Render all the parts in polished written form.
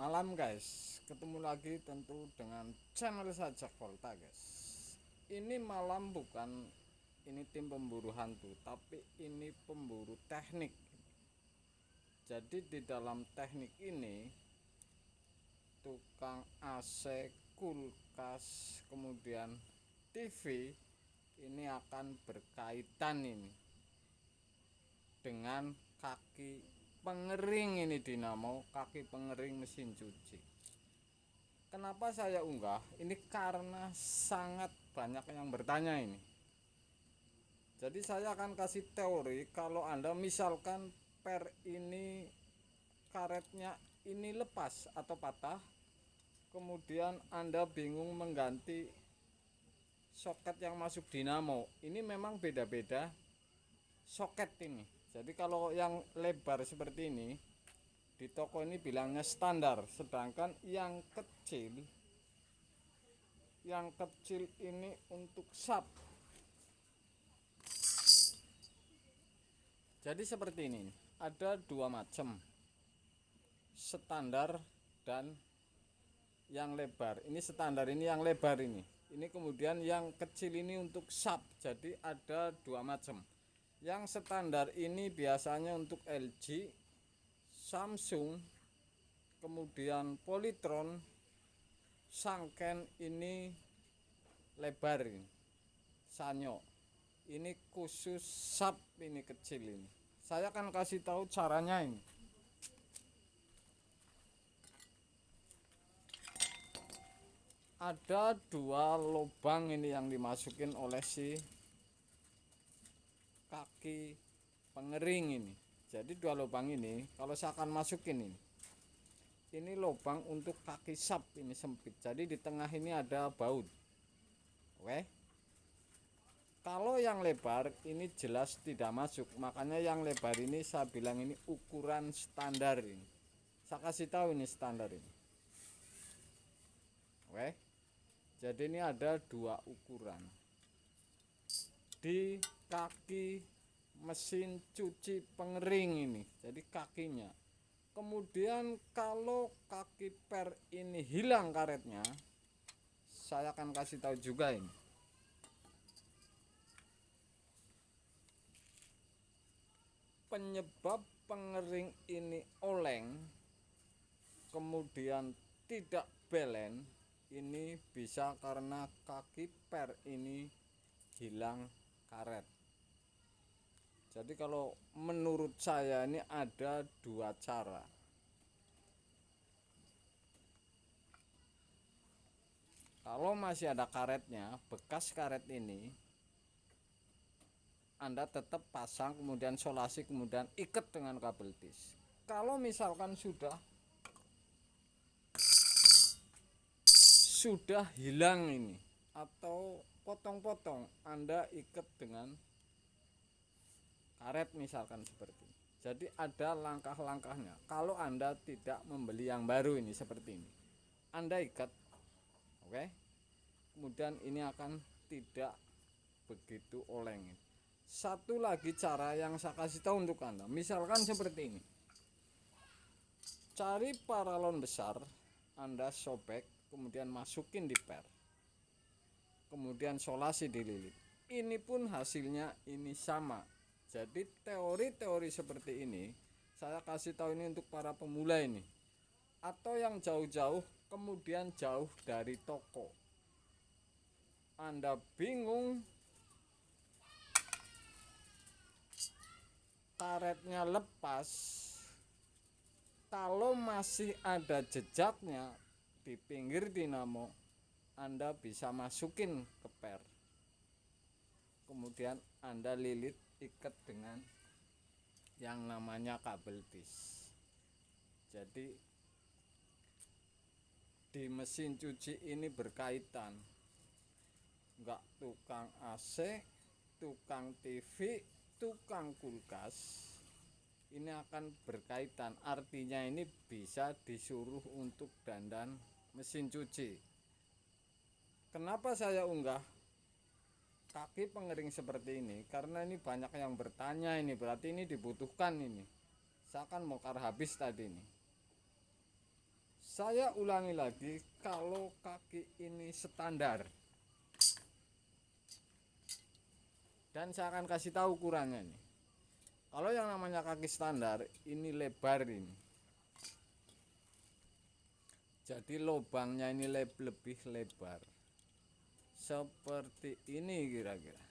Malam guys, ketemu lagi tentu dengan channel Sajak Volta guys. Ini malam bukan ini tim pemburu hantu, tapi ini pemburu teknik. Jadi di dalam teknik ini tukang AC, kulkas, kemudian TV ini akan berkaitan ini dengan kaki pengering ini dinamo, kaki pengering mesin cuci. Kenapa saya unggah? Ini karena sangat banyak yang bertanya ini. Jadi saya akan kasih teori kalau Anda misalkan per ini karetnya ini lepas atau patah, kemudian Anda bingung mengganti soket yang masuk dinamo. Ini memang beda-beda soket ini. Jadi kalau yang lebar seperti ini di toko ini bilangnya standar, sedangkan yang kecil ini untuk sub. Jadi seperti ini, ada dua macam, standar dan yang lebar. Ini standar, ini yang lebar ini kemudian yang kecil ini untuk sub. Jadi ada dua macam. Yang standar ini biasanya untuk LG, Samsung, kemudian Polytron, Sanken, ini lebar ini, Sanyo. Ini khusus sub, ini kecil ini. Saya akan kasih tahu caranya ini. Ada dua lubang ini yang dimasukin oleh si kaki pengering ini. Jadi dua lubang ini kalau saya akan masukin ini lubang untuk kaki sub, ini sempit. Jadi di tengah ini ada baut. Oke. Kalau yang lebar ini jelas tidak masuk, makanya yang lebar ini saya bilang ini ukuran standar ini. Saya kasih tahu ini standar ini. Oke. Jadi ini ada dua ukuran di kaki mesin cuci pengering ini. Jadi kakinya. Kemudian kalau kaki per ini hilang karetnya, saya akan kasih tahu juga ini. Penyebab pengering ini oleng, kemudian tidak belen, ini bisa karena kaki per ini hilang karet. Jadi kalau menurut saya ini ada dua cara. Kalau masih ada karetnya, bekas karet ini Anda tetap pasang, kemudian solasi, kemudian ikat dengan kabel tis. Kalau misalkan sudah hilang ini atau potong-potong, Anda ikat dengan karet misalkan seperti ini. Jadi ada langkah-langkahnya. Kalau Anda tidak membeli yang baru ini seperti ini, Anda ikat, oke. Kemudian ini akan tidak begitu oleng. Satu lagi cara yang saya kasih tahu untuk Anda, misalkan seperti ini. Cari paralon besar, Anda sobek, kemudian masukin di per, kemudian solasi dililit. Ini pun hasilnya ini sama. Jadi teori-teori seperti ini saya kasih tahu ini untuk para pemula ini, atau yang jauh-jauh kemudian jauh dari toko. Anda bingung karetnya lepas, kalau masih ada jejaknya di pinggir dinamo, Anda bisa masukin ke per, kemudian Anda lilit, ikat dengan yang namanya kabel tis. Jadi di mesin cuci ini berkaitan, enggak tukang AC, tukang TV, tukang kulkas, ini akan berkaitan. Artinya ini bisa disuruh untuk dandan mesin cuci. Kenapa saya unggah kaki pengering seperti ini? Karena ini banyak yang bertanya ini, berarti ini dibutuhkan ini. Saya akan bongkar habis tadi ini. Saya ulangi lagi, kalau kaki ini standar, dan saya akan kasih tahu ukurannya nih. Kalau yang namanya kaki standar ini lebar ini, jadi lubangnya ini lebih lebar seperti ini kira-kira.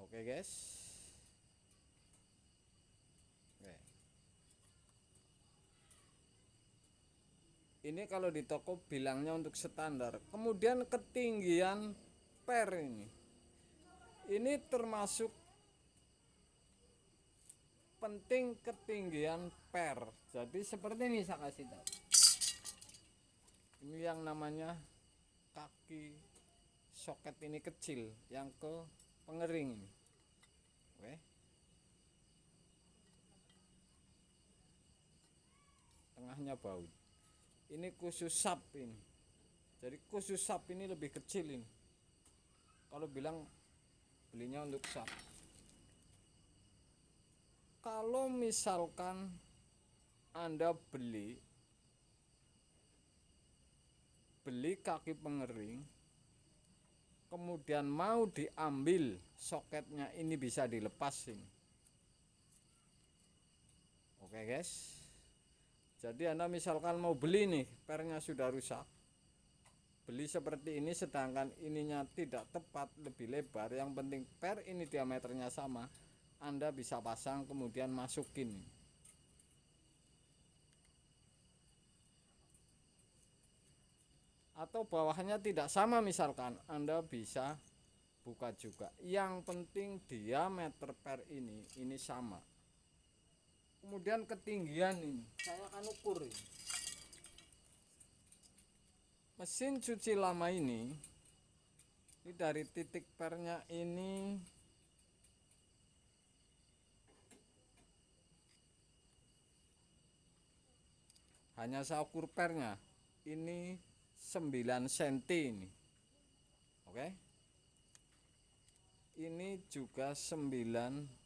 Oke guys. Oke. Ini kalau di toko bilangnya untuk standar. Kemudian ketinggian per ini termasuk penting, ketinggian per. Jadi seperti ini saya kasih tahu. Ini yang namanya kaki soket ini kecil, yang ke pengering ini. Oke. Tengahnya baut. Ini khusus sub ini. Jadi khusus sub ini lebih kecil ini. Kalau bilang belinya untuk sub. Kalau misalkan Anda beli kaki pengering, kemudian mau diambil soketnya, ini bisa dilepas ini. Oke guys. Jadi Anda misalkan mau beli nih, pernya sudah rusak, beli seperti ini, sedangkan ininya tidak tepat, lebih lebar, yang penting per ini diameternya sama, Anda bisa pasang kemudian masukin. Atau bawahnya tidak sama misalkan, Anda bisa buka juga. Yang penting diameter per ini sama. Kemudian ketinggian ini saya akan ukur ini. Mesin cuci lama ini dari titik pernya ini hanya saya ukur pernya ini 9 cm ini. Oke. Ini juga 9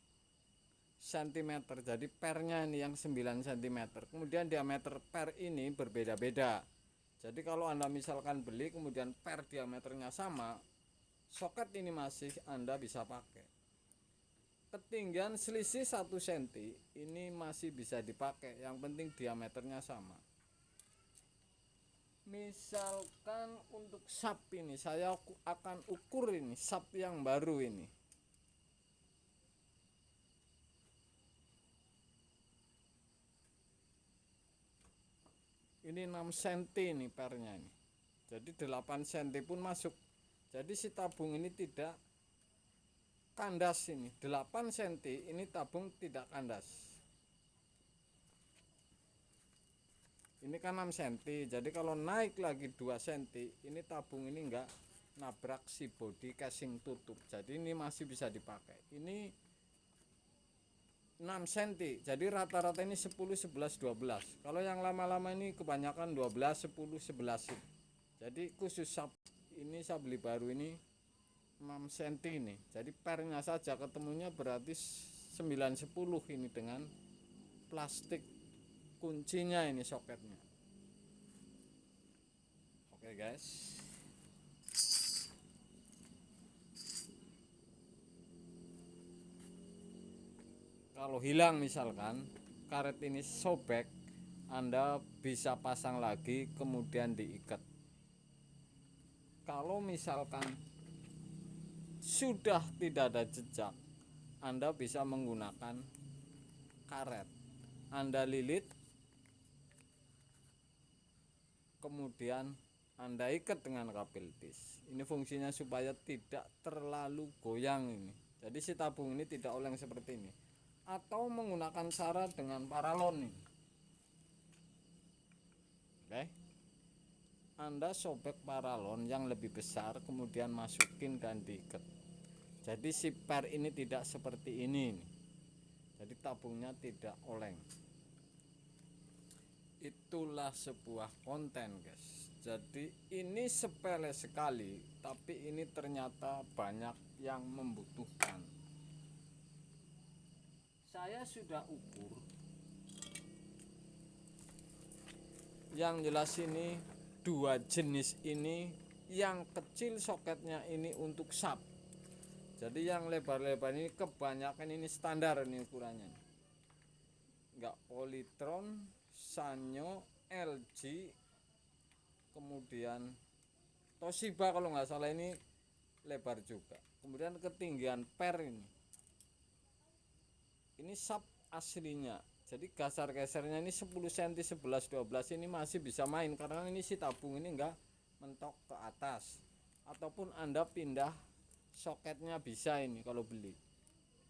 cm, jadi pernya ini yang 9 cm. Kemudian diameter per ini berbeda-beda. Jadi kalau Anda misalkan beli kemudian per diameternya sama, soket ini masih Anda bisa pakai. Ketinggian selisih 1 cm ini masih bisa dipakai, yang penting diameternya sama. Misalkan untuk sub ini saya akan ukur ini sub yang baru ini. Ini 6 cm ini pernya ini. Jadi 8 cm pun masuk. Jadi si tabung ini tidak kandas ini. 8 cm ini tabung tidak kandas. Ini kan 6 cm. Jadi kalau naik lagi 2 cm, ini tabung ini enggak nabrak si body casing tutup. Jadi ini masih bisa dipakai. Ini 6 cm, jadi rata-rata ini 10, 11, 12. Kalau yang lama-lama ini kebanyakan 12, 10, 11. Jadi khusus sub ini saya beli baru ini 6 cm ini. Jadi pernya saja ketemunya berarti 9, 10 ini dengan plastik kuncinya ini soketnya. Oke guys. Kalau hilang misalkan karet ini sobek, Anda bisa pasang lagi kemudian diikat. Kalau misalkan sudah tidak ada jejak, Anda bisa menggunakan karet. Anda lilit, kemudian Anda ikat dengan kabel tis. Ini fungsinya supaya tidak terlalu goyang ini. Jadi si tabung ini tidak oleng seperti ini. Atau menggunakan cara dengan paralon ini. Oke. Anda sobek paralon yang lebih besar, kemudian masukin dan diikat. Jadi si per ini tidak seperti ini. Jadi tabungnya tidak oleng. Itulah sebuah konten guys. Jadi ini sepele sekali, tapi ini ternyata banyak yang membutuhkan. Saya sudah ukur. Yang jelas ini dua jenis ini, yang kecil soketnya ini untuk sub. Jadi yang lebar-lebar ini kebanyakan ini standar ini ukurannya. Enggak Polytron, Sanyo, LG, kemudian Toshiba kalau nggak salah ini lebar juga. Kemudian ketinggian per ini sub aslinya. Jadi gasar gesernya ini 10 cm 11 12 ini masih bisa main karena ini si tabung ini enggak mentok ke atas. Ataupun Anda pindah soketnya bisa ini kalau beli.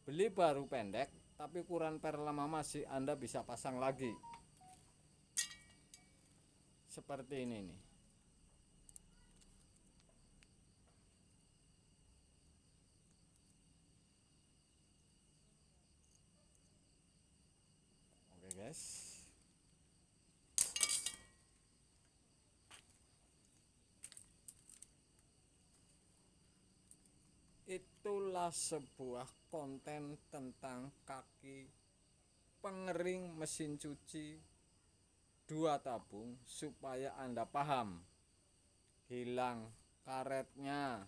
Beli baru pendek tapi ukuran per lama masih Anda bisa pasang lagi. Seperti ini nih. Oke guys. Itulah sebuah konten tentang kaki pengering mesin cuci 2 tabung supaya Anda paham. Hilang karetnya,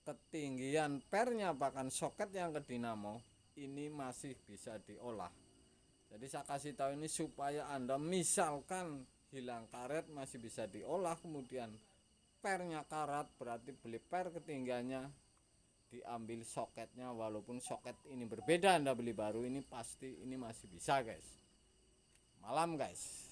ketinggian pernya, bahkan soket yang ke dinamo ini masih bisa diolah. Jadi saya kasih tahu ini supaya Anda misalkan hilang karet masih bisa diolah, kemudian pernya karat berarti beli per ketinggiannya, diambil soketnya, walaupun soket ini berbeda Anda beli baru ini pasti ini masih bisa guys. Malam guys.